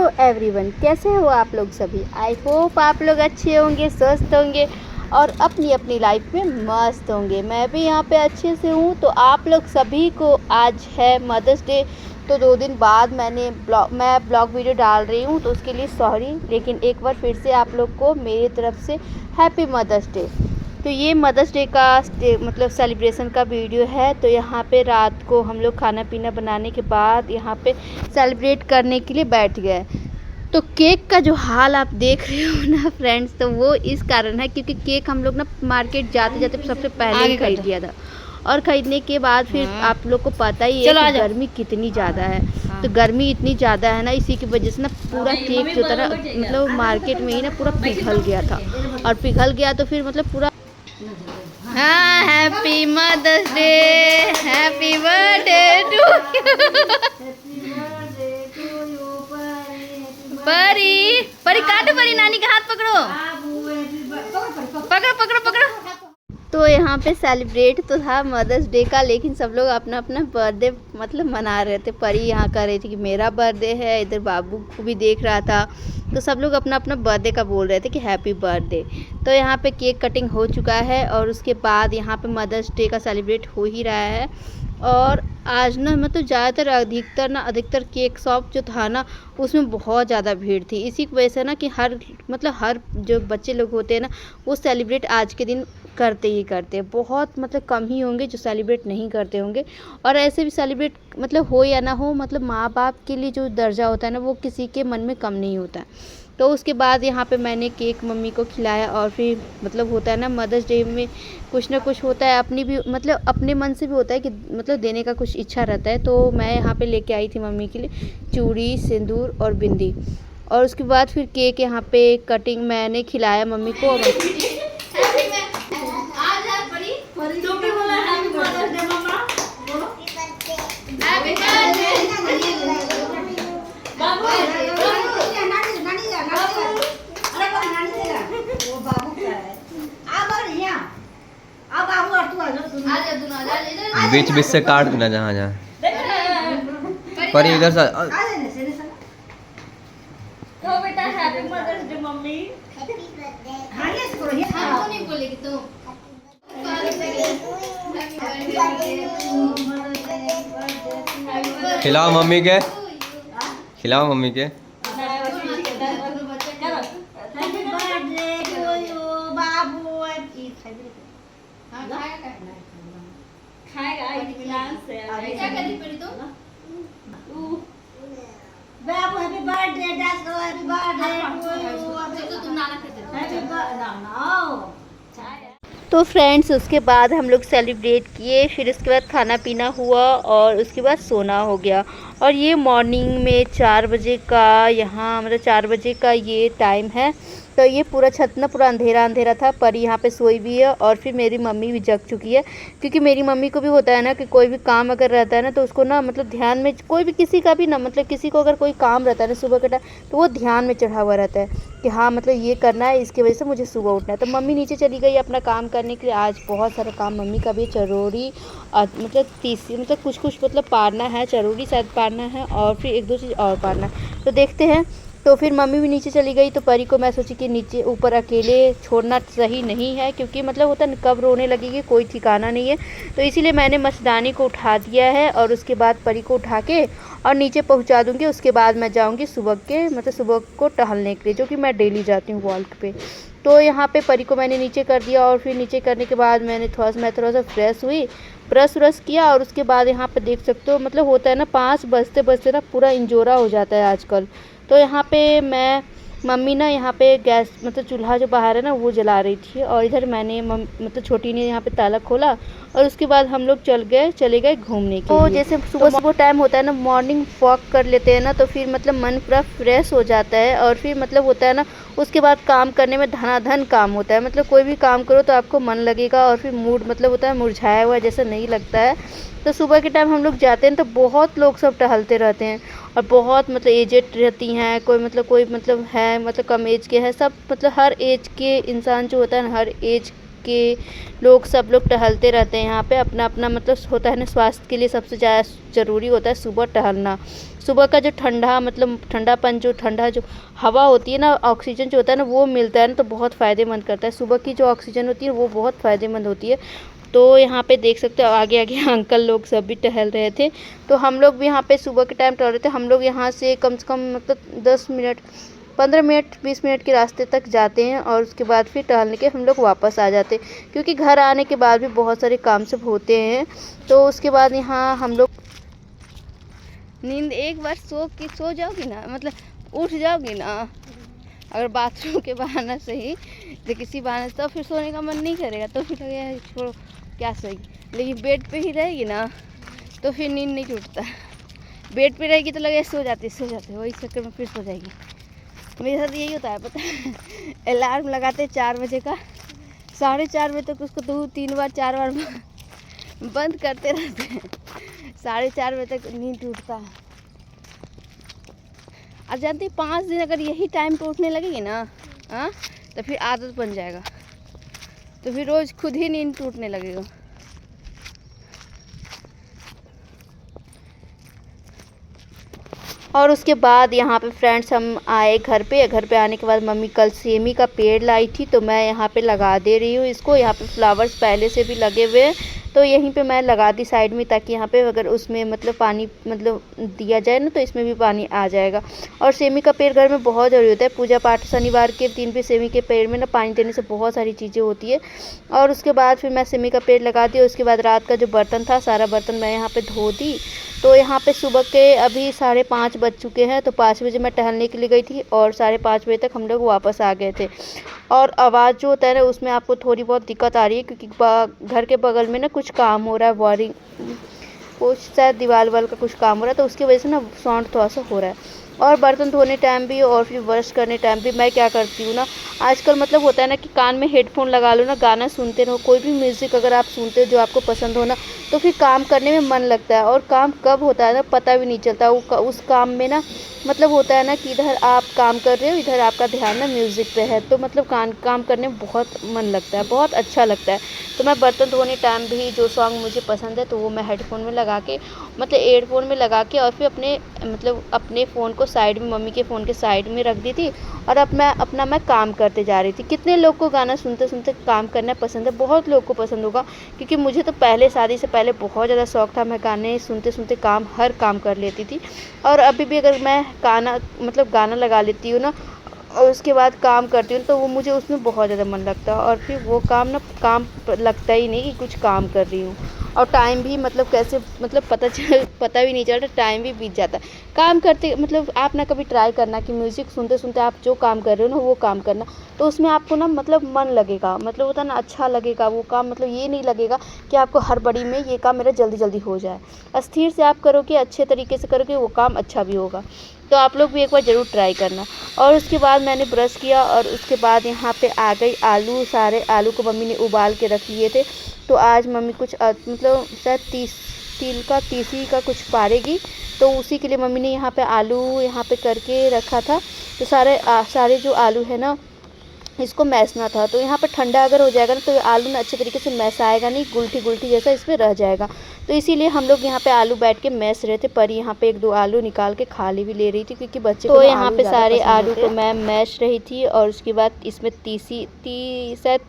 Everyone, कैसे हो आप लोग सभी। आई होप आप लोग अच्छे होंगे, स्वस्थ होंगे और अपनी अपनी लाइफ में मस्त होंगे। मैं भी यहाँ पे अच्छे से हूँ। तो आप लोग सभी को आज है मदर्स डे। तो 2 दिन बाद मैं ब्लॉग वीडियो डाल रही हूँ, तो उसके लिए सॉरी। लेकिन एक बार फिर से आप लोग को मेरी तरफ से हैप्पी मदर्स डे। तो ये मदर्स डे का मतलब सेलिब्रेशन का वीडियो है। तो यहाँ पे रात को हम लोग खाना पीना बनाने के बाद यहाँ पे सेलिब्रेट करने के लिए बैठ गए। तो केक का जो हाल आप देख रहे हो ना फ्रेंड्स, तो वो इस कारण है क्योंकि केक हम लोग ना मार्केट जाते जाते सबसे पहले ही खरीद लिया था। और ख़रीदने के बाद फिर आप लोग को पता ही है कि गर्मी कितनी ज़्यादा है। तो गर्मी इतनी ज़्यादा है ना, इसी की वजह से ना पूरा केक जो था ना मतलब मार्केट में ही ना पूरा पिघल गया था। और पिघल गया तो फिर मतलब पूरा हाँ, happy mother's day, happy birthday to Pari. Pari काटो, परी नानी का हाथ पकड़ो, पकड़ो पकड़ो पकड़ो। तो यहाँ पे सेलिब्रेट तो था मदर्स डे का, लेकिन सब लोग अपना अपना बर्थडे मतलब मना रहे थे। परी यहाँ कर रही थी कि मेरा बर्थडे है, इधर बाबू को भी देख रहा था। तो सब लोग अपना अपना बर्थडे का बोल रहे थे कि हैप्पी बर्थडे। तो यहाँ पे केक कटिंग हो चुका है और उसके बाद यहाँ पे मदर्स डे का सेलिब्रेट हो ही रहा है। और आज ना मतलब ज़्यादातर अधिकतर केक शॉप जो था ना उसमें बहुत ज़्यादा भीड़ थी। इसी की वजह से ना कि हर जो बच्चे लोग होते हैं ना वो सेलिब्रेट आज के दिन करते ही करते हैं। बहुत मतलब कम ही होंगे जो सेलिब्रेट नहीं करते होंगे। और ऐसे भी सेलिब्रेट मतलब हो या ना हो, मतलब माँ बाप के लिए जो दर्जा होता है ना वो किसी के मन में कम नहीं होता है। तो उसके बाद यहाँ पे मैंने केक मम्मी को खिलाया। और फिर मतलब होता है ना मदर्स डे में कुछ ना कुछ होता है, अपनी भी मतलब अपने मन से भी होता है कि मतलब देने का कुछ इच्छा रहता है। तो मैं यहाँ पे लेके आई थी मम्मी के लिए चूड़ी, सिंदूर और बिंदी। और उसके बाद फिर केक यहाँ पे कटिंग मैंने खिलाया मम्मी को। बीच बीच से काट देना जहाँ जहाँ। पर इधर से तो बेटा हैप्पी मदर्स डे मम्मी। हाँ ये करो, ये हमको नहीं बोलेगी तो खिलाओ मम्मी के, खिलाओ मम्मी के। खाएगा इत्मीनान से। क्या करनी पड़ी तो बाबू हैप्पी बर्थडे डांस करो, हैप्पी बर्थडे तो तुम नाना कहते हो हैप्पी बर्थडे। तो फ्रेंड्स उसके बाद हम लोग सेलिब्रेट किए, फिर उसके बाद खाना पीना हुआ और उसके बाद सोना हो गया। और ये मॉर्निंग में 4 बजे का यहाँ मतलब 4 बजे का ये टाइम है। तो ये पूरा छत ना पूरा अंधेरा अंधेरा था। परी यहाँ पे सोई भी है और फिर मेरी मम्मी भी जग चुकी है। क्योंकि मेरी मम्मी को भी होता है ना कि कोई भी काम अगर रहता है ना तो उसको ना मतलब ध्यान में कोई भी किसी का भी ना मतलब किसी को अगर कोई काम रहता है ना सुबह के टाइम तो वो ध्यान में चढ़ा हुआ रहता है कि हाँ मतलब ये करना है, इसकी वजह से मुझे सुबह उठना है। तो मम्मी नीचे चली गई अपना काम करने के लिए। आज बहुत सारा काम मम्मी का भी, चरौरी मतलब तीसरी मतलब कुछ मतलब पारना है, चरौरी शायद पारना है और फिर 1-2 चीज़ और पारना है। तो देखते हैं। तो फिर मम्मी भी नीचे चली गई। तो परी को मैं सोची कि नीचे ऊपर अकेले छोड़ना सही नहीं है, क्योंकि मतलब होता है कब रोने लगेगी कोई ठिकाना नहीं है। तो इसीलिए मैंने मच्छरदानी को उठा दिया है और उसके बाद परी को उठा के और नीचे पहुंचा दूंगी। उसके बाद मैं जाऊंगी सुबह को टहलने के लिए, जो कि मैं डेली जाती हूँ वॉक पे। तो यहाँ पे परी को मैंने नीचे कर दिया और फिर नीचे करने के बाद मैं थोड़ा सा फ्रेश हुई, ब्रश व्रश किया। और उसके बाद यहाँ पे देख सकते हो मतलब होता है ना 5 बजते बजते ना पूरा इंजोरा हो जाता है आजकल। तो यहाँ पे मम्मी ना यहाँ पे गैस मतलब चूल्हा जो बाहर है ना वो जला रही थी। और इधर मैंने मतलब छोटी ने यहाँ पे ताला खोला और उसके बाद हम लोग चले गए घूमने के लिए। तो जैसे सुबह टाइम होता है ना मॉर्निंग वॉक कर लेते हैं ना तो फिर मतलब मन पूरा फ्रेश हो जाता है। और फिर मतलब होता है ना उसके बाद काम करने में धनाधन काम होता है। मतलब कोई भी काम करो तो आपको मन लगेगा और फिर मूड मतलब होता है मुरझाया हुआ जैसा नहीं लगता है। तो सुबह के टाइम हम लोग जाते हैं तो बहुत लोग सब टहलते रहते हैं और बहुत मतलब एजेड रहती हैं, कोई मतलब है मतलब कम एज के है, सब मतलब हर एज के इंसान जो होता है ना हर एज के लोग सब लोग टहलते रहते हैं यहाँ पे। अपना अपना मतलब होता है ना, स्वास्थ्य के लिए सबसे ज़्यादा ज़रूरी होता है सुबह टहलना। सुबह का जो ठंडा मतलब ठंडापन, जो ठंडा जो हवा होती है ना, ऑक्सीजन जो होता है ना, वो मिलता है ना, तो बहुत फ़ायदेमंद करता है। सुबह की जो ऑक्सीजन होती है वो बहुत फ़ायदेमंद होती है। तो यहाँ पे देख सकते हो आगे आगे अंकल लोग सब भी टहल रहे थे। तो हम लोग भी यहाँ पे सुबह के टाइम टहल रहे थे। हम लोग यहाँ से कम मतलब 10 मिनट 15 मिनट 20 मिनट के रास्ते तक जाते हैं और उसके बाद फिर टहलने के हम लोग वापस आ जाते हैं, क्योंकि घर आने के बाद भी बहुत सारे काम सब होते हैं। तो उसके बाद यहाँ हम लोग नींद एक बार सो जाओगी ना, मतलब उठ जाओगी ना, अगर बाथरूम के बहाना से ही तो किसी बहाने से, तो फिर सोने का मन नहीं करेगा, तो फिर लगेगा छोड़ो क्या सही। लेकिन बेड पे ही रहेगी ना तो फिर नींद नहीं टूटता। बेड पे रहेगी तो लगेगा सो जाती वही चक्कर में फिर सो जाएगी। मेरे साथ यही होता है पता है। अलार्म लगाते 4 बजे का, 4:30 बजे तक उसको 2-3 बार 4 बार बंद करते रहते हैं। 4:30 बजे तक नींद टूटता है। अब जानते 5 दिन अगर यही टाइम पे उठने लगेगी ना, हाँ, तो फिर आदत बन जाएगा, तो फिर रोज़ खुद ही नींद टूटने लगेगा। और उसके बाद यहाँ पे फ्रेंड्स हम आए घर पे आने के बाद मम्मी कल सेमी का पेड़ लाई थी, तो मैं यहाँ पे लगा दे रही हूँ इसको। यहाँ पे फ्लावर्स पहले से भी लगे हुए हैं, तो यहीं पे मैं लगा दी साइड में, ताकि यहाँ पे अगर उसमें मतलब पानी मतलब दिया जाए ना, तो इसमें भी पानी आ जाएगा। और सेमी का पेड़ घर में बहुत ज़रूरी होता है। पूजा पाठ शनिवार के दिन पे सेमी के पेड़ में ना पानी देने से बहुत सारी चीज़ें होती है। और उसके बाद फिर मैं सेमी का पेड़ लगा दी। उसके बाद रात का जो बर्तन था, सारा बर्तन मैं यहाँ पे धो दी। तो यहाँ पे सुबह के अभी 5:30 बज चुके हैं। तो 5 बजे मैं टहलने के लिए गई थी और 5:30 बजे तक हम लोग वापस आ गए थे। और आवाज़ जो होता है ना, उसमें आपको थोड़ी बहुत दिक्कत आ रही है, क्योंकि घर के बगल में ना कुछ काम हो रहा है, वायरिंग कुछ शायद दीवार वाल का कुछ काम हो रहा है, तो उसकी वजह से ना साउंड थोड़ा सा हो रहा है। और बर्तन धोने टाइम भी और फिर ब्रश करने टाइम भी मैं क्या करती हूँ ना, आजकल मतलब होता है ना कि कान में हेडफोन लगा लो ना, गाना सुनते रहो, कोई भी म्यूज़िक अगर आप सुनते हो जो आपको पसंद हो ना, तो फिर काम करने में मन लगता है। और काम कब होता है ना पता भी नहीं चलता। उस काम में ना मतलब होता है ना कि इधर आप काम कर रहे हो, इधर आपका ध्यान ना म्यूज़िक पे है, तो मतलब काम करने में बहुत मन लगता है, बहुत अच्छा लगता है। तो मैं बर्तन धोने टाइम भी जो सॉन्ग मुझे पसंद है, तो वो मैं हेडफोन में लगा के मतलब एयरफोन में लगा के, और फिर अपने फ़ोन को साइड में, मम्मी के फ़ोन के साइड में रख दी थी, और अब मैं अपना काम करते जा रही थी। कितने लोग को गाना सुनते सुनते काम करना पसंद है, बहुत लोग को पसंद होगा, क्योंकि मुझे तो पहले शादी से पहले बहुत ज़्यादा शौक़ था। मैं गाने सुनते सुनते हर काम कर लेती थी। और अभी भी अगर मैं गाना लगा लेती हूँ ना और उसके बाद काम करती हूँ, तो वो मुझे उसमें बहुत ज़्यादा मन लगता है, और फिर वो काम लगता ही नहीं कि कुछ काम कर रही हूँ। और टाइम भी कैसे पता भी नहीं चलता, टाइम भी बीत जाता है काम करते। आप ना कभी ट्राई करना कि म्यूज़िक सुनते सुनते आप जो काम कर रहे हो ना वो काम करना, तो उसमें आपको ना मन लगेगा, होता है ना अच्छा लगेगा वो काम। ये नहीं लगेगा कि आपको हड़बड़ी में ये काम मेरा जल्दी जल्दी हो जाए। स्थिर से आप करोगे, अच्छे तरीके से करोगे, वो काम अच्छा भी होगा। तो आप लोग भी एक बार ज़रूर ट्राई करना। और उसके बाद मैंने ब्रश किया, और उसके बाद यहाँ पे आ गई आलू। सारे आलू को मम्मी ने उबाल के रख लिए थे, तो आज मम्मी कुछ शायद तीसी का कुछ पारेगी, तो उसी के लिए मम्मी ने यहाँ पे आलू यहाँ पे करके रखा था। तो सारे जो आलू है ना, इसको मैसना था। तो यहाँ पर ठंडा अगर हो जाएगा ना, तो आलू ना अच्छे तरीके से मैस आएगा नहीं, गुलठी जैसा इसमें रह जाएगा। तो इसीलिए हम लोग यहाँ पे आलू बैठ के मैस रहे थे। पर यहाँ पे 1-2 आलू निकाल के खाली भी ले रही थी, क्योंकि बच्चे को यहाँ पे सारे आलू को मैं मैश रही थी। और उसके बाद इसमें शायद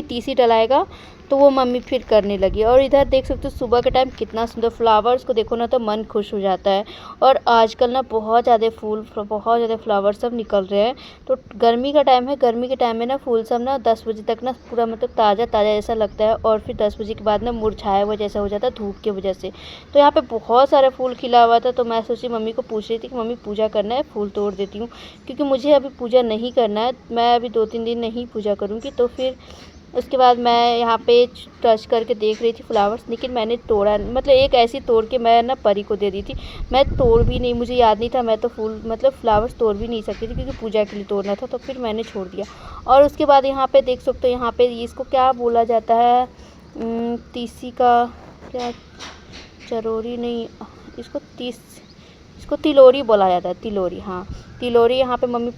तीसी डलाएगा, तो वो मम्मी फिर करने लगी। और इधर देख सकते हो सुबह के टाइम कितना सुंदर फ्लावर्स को देखो ना, तो मन खुश हो जाता है। और आजकल ना बहुत ज़्यादा फ्लावर्स सब निकल रहे हैं। तो गर्मी का टाइम है, गर्मी के टाइम में ना फूल सब ना 10 बजे तक ना पूरा ताज़ा जैसा लगता है, और फिर 10 बजे के बाद ना मुरझाया हुआ जैसा हो जाता है धूप की वजह से। तो यहाँ पे बहुत सारा फूल खिला हुआ था। तो मैं सोची मम्मी को पूछ रही थी कि मम्मी पूजा करना है, फूल तोड़ देती हूँ, क्योंकि मुझे अभी पूजा नहीं करना है। मैं अभी 2-3 दिन नहीं पूजा करूँगी। तो फिर उसके बाद मैं यहाँ पे टच करके देख रही थी फ्लावर्स, लेकिन मैंने तोड़ा एक ऐसी तोड़ के मैं ना परी को दे दी थी। मैं तोड़ भी नहीं, मुझे याद नहीं था, मैं तो फ्लावर्स तोड़ भी नहीं सकती थी, क्योंकि पूजा के लिए तोड़ना था। तो फिर मैंने छोड़ दिया। और उसके बाद यहाँ पे देख सकते हो, यहाँ पे इसको क्या बोला जाता है, तीसी का क्या, चरोरी नहीं, इसको तिलोरी बोला जाता है, तिलोरी। हाँ, तिलोरी यहाँ पे मम्मी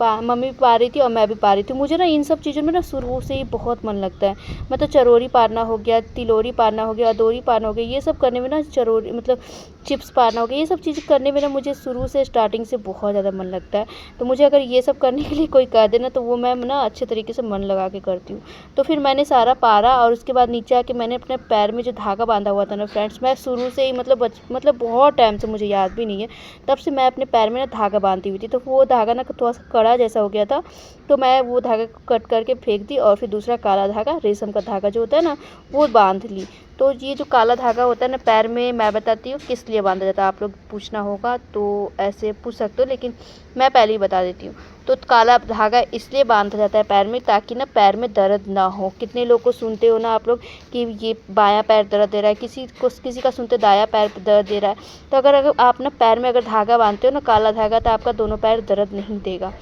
भी पा रही थी और मैं भी पा रही थी। मुझे ना इन सब चीज़ों में ना शुरू से ही बहुत मन लगता है। मतलब चरोरी पारना हो गया, तिलोरी पारना हो गया, अदौरी पारना हो गया, ये सब करने में ना चरोरी मतलब चिप्स पारना हो गया, ये सब चीज़ें करने में ना मुझे शुरू से स्टार्टिंग से बहुत ज़्यादा मन लगता है। तो मुझे अगर ये सब करने के लिए कोई कह दे ना तो वो मैं ना अच्छे तरीके से मन लगा के करती हूँ। तो फिर मैंने सारा पारा और उसके बाद नीचे आके मैंने अपने पैर में जो धागा बांधा हुआ था ना फ्रेंड्स, मैं शुरू से ही मतलब बहुत टाइम से, मुझे याद भी नहीं है, तब से मैं अपने पैर में ना धागा बांधती हुई थी। तो वो धागा ना थोड़ा सा कड़ा जैसा हो गया था, तो मैं वो धागा को कट करके फेंक दी और फिर दूसरा काला धागा, रेशम का धागा जो होता है ना, वो बांध ली। तो ये जो काला धागा होता है ना पैर में, मैं बताती हूँ किस लिए बांधा जाता है। आप लोग पूछना होगा तो ऐसे पूछ सकते हो, लेकिन मैं पहले ही बता देती हूँ। तो काला धागा इसलिए बांधा जाता है पैर में ताकि ना पैर में दर्द ना हो। कितने लोग को सुनते हो ना आप लोग कि ये बायां पैर दर्द दे रहा है, किसी का सुनते दायां पैर दर्द दे रहा है। तो अगर आप ना पैर में अगर धागा बांधते हो ना काला धागा, तो आपका दोनों पैर दर्द नहीं देगा।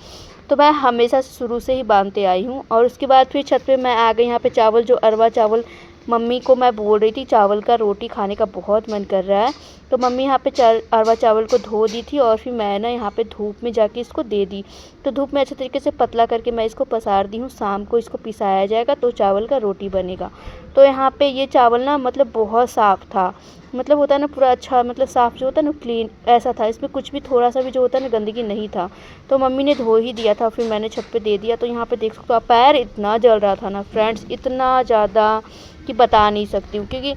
तो मैं हमेशा शुरू से ही बांधते आई हूँ। और उसके बाद फिर छत पे मैं आ गई। यहाँ पे चावल, जो अरवा चावल, मम्मी को मैं बोल रही थी चावल का रोटी खाने का बहुत मन कर रहा है, तो मम्मी यहाँ पे अरवा चावल को धो दी थी और फिर मैं ना यहाँ पे धूप में जाके इसको दे दी। तो धूप में अच्छे तरीके से पतला करके मैं इसको पसार दी हूँ। शाम को इसको पिसाया जाएगा तो चावल का रोटी बनेगा। तो यहाँ पे ये चावल ना मतलब बहुत साफ़ था, मतलब होता है ना पूरा अच्छा, मतलब साफ़ जो होता है ना क्लीन, ऐसा था। इसमें कुछ भी थोड़ा सा भी जो होता है ना गंदगी नहीं था। तो मम्मी ने धो ही दिया था, फिर मैंने छत पे दे दिया। तो यहाँ पे देख सकते हो आप, पैर इतना जल रहा था ना फ्रेंड्स, इतना ज़्यादा कि बता नहीं सकती हूँ। क्योंकि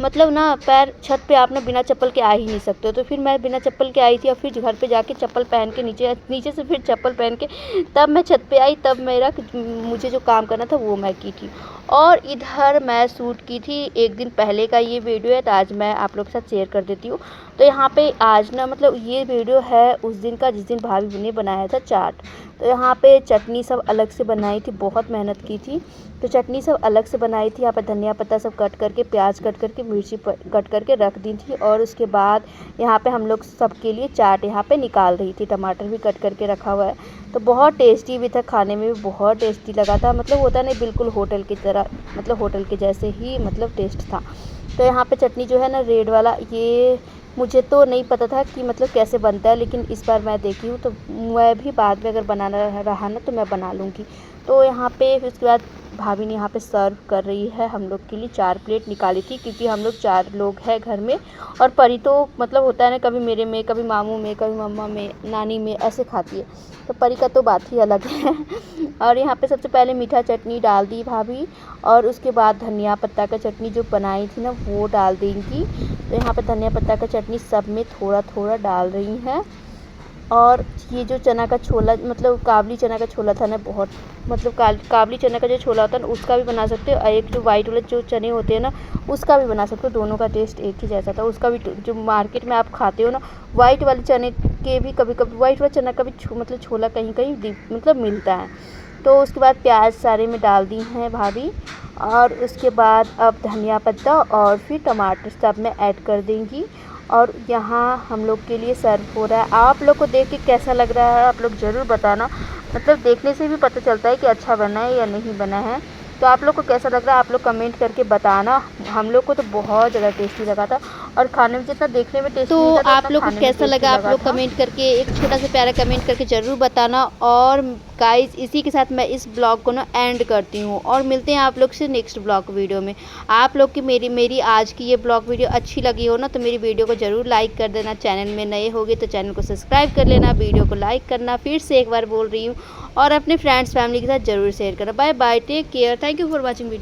मतलब ना पैर छत पे आप ना बिना चप्पल के आ ही नहीं सकते हो। तो फिर मैं बिना चप्पल के आई थी और फिर घर पे जाके चप्पल पहन के नीचे से फिर चप्पल पहन के तब मैं छत पे आई, तब मुझे जो काम करना था वो मैं की थी। और इधर मैं शूट की थी एक दिन पहले का ये वीडियो है, तो आज मैं आप लोग के साथ शेयर कर देती हूँ। तो यहाँ पे आज ना मतलब ये वीडियो है उस दिन का जिस दिन भाभी ने बनाया था चाट। तो यहाँ पे चटनी सब अलग से बनाई थी, बहुत मेहनत की थी। तो चटनी सब अलग से बनाई थी। यहाँ पर धनिया पत्ता सब कट करके, प्याज कट करके, मिर्ची कट करके रख दी थी। और उसके बाद यहाँ पे हम लोग सबके लिए चाट यहाँ पे निकाल रही थी। टमाटर भी कट करके रखा हुआ है। तो बहुत टेस्टी भी था, खाने में भी बहुत टेस्टी लगा था। मतलब होता नहीं बिल्कुल होटल की तरह, मतलब होटल के जैसे ही मतलब टेस्ट था। तो यहाँ पे चटनी जो है ना रेड वाला, ये मुझे तो नहीं पता था कि मतलब कैसे बनता है, लेकिन इस बार मैं देखी हूँ। तो मैं भी बाद में अगर बनाना रहा ना तो मैं बना लूँगी। तो यहाँ पे फिर उसके बाद भाभी ने यहाँ पे सर्व कर रही है हम लोग के लिए। 4 प्लेट निकाली थी क्योंकि हम लोग 4 लोग हैं घर में। और परी तो मतलब होता है ना कभी मेरे में, कभी मामू में, कभी मम्मा में, नानी में, ऐसे खाती है। तो परी का तो बात ही अलग है। और यहाँ पे सबसे पहले मीठा चटनी डाल दी भाभी, और उसके बाद धनिया पत्ता का चटनी जो बनाई थी ना वो डाल देंगी। तो यहाँ पे धनिया पत्ता का चटनी सब में थोड़ा थोड़ा डाल रही हैं। और ये जो चना का छोला, मतलब काबली चना का छोला था ना, बहुत मतलब काबली चना का जो छोला होता है ना उसका भी बना सकते हो, और एक जो वाइट वाले जो चने होते हैं ना उसका भी बना सकते हो। दोनों का टेस्ट एक ही जैसा था। उसका भी जो मार्केट में आप खाते हो ना वाइट वाले चने के भी कभी कभी, वाइट वाले चना का भी मतलब छोला कहीं कहीं मतलब मिलता है। तो उसके बाद प्याज सारे में डाल दी हैं भाभी, और उसके बाद अब धनिया पत्ता और फिर टमाटर सब में ऐड कर देंगी। और यहाँ हम लोग के लिए सर्व हो रहा है। आप लोग को देख के कैसा लग रहा है आप लोग ज़रूर बताना, मतलब देखने से भी पता चलता है कि अच्छा बना है या नहीं बना है। तो आप लोग को कैसा लग रहा है आप लोग कमेंट करके बताना। हम लोग को तो बहुत ज़्यादा टेस्टी लगा था, और खाने में जितना देखने में टेस्टी तो था, आप लोग को कैसा लगा आप लोग कमेंट करके, एक छोटा सा प्यारा कमेंट करके ज़रूर बताना। और गाइस इसी के साथ मैं इस ब्लॉग को ना एंड करती हूँ, और मिलते हैं आप लोग से नेक्स्ट ब्लॉग वीडियो में। आप लोग की मेरी आज की ये ब्लॉग वीडियो अच्छी लगी हो ना तो मेरी वीडियो को ज़रूर लाइक कर देना। चैनल में नए होगे तो चैनल को सब्सक्राइब कर लेना, वीडियो को लाइक करना, फिर से एक बार बोल रही हूँ, और अपने फ्रेंड्स फैमिली के साथ ज़रूर शेयर करना। Bye bye, take care, thank you for watching video.